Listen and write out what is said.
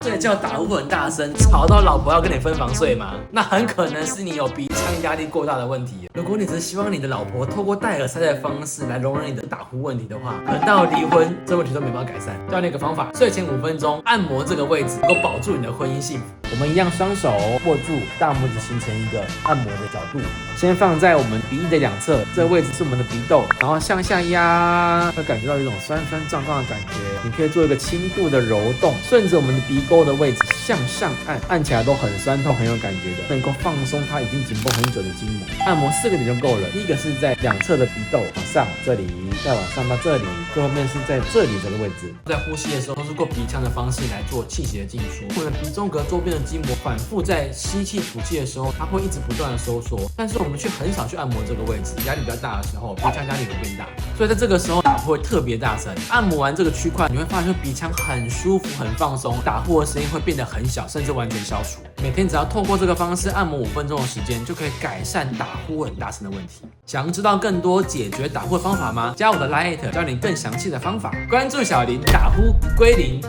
睡觉打呼很大声，吵到老婆要跟你分房睡吗？那很可能是你有鼻腔压力过大的问题。如果你只是希望你的老婆透过戴耳塞的方式来容忍你的打呼问题的话，可能到离婚这问题都没办法改善。教你一个方法，睡前5分钟按摩这个位置，能够保住你的婚姻幸福。我们一样双手握住大拇指，形成一个按摩的角度，先放在我们鼻翼的两侧，这个位置是我们的鼻窦，然后向下压，会感觉到一种酸酸胀胀的感觉。你可以做一个轻度的揉动，顺着我们的鼻沟的位置向上按，按起来都很酸痛，很有感觉的，能够放松它已经紧绷很久的筋膜。按摩4个点就够了。第一个是在两侧的鼻窦往上这里，再往上到这里，最后面是在这里这个位置。在呼吸的时候，都是过鼻腔的方式来做气血的进出。我们的鼻中隔周边的筋膜反复在吸气吐气的时候，它会一直不断的收缩，但是我们却很少去按摩这个位置，压力比较大的时候，鼻腔压力会变大，所以在这个时候打呼会特别大声。按摩完这个区块，你会发现鼻腔很舒服、很放松，打呼的声音会变得很小，甚至完全消除。每天只要透过这个方式按摩5分钟的时间，就可以改善打呼很大声的问题。想要知道更多解决打呼的方法吗？加我的 Line， 教你更详细的方法。关注小林，打呼归零。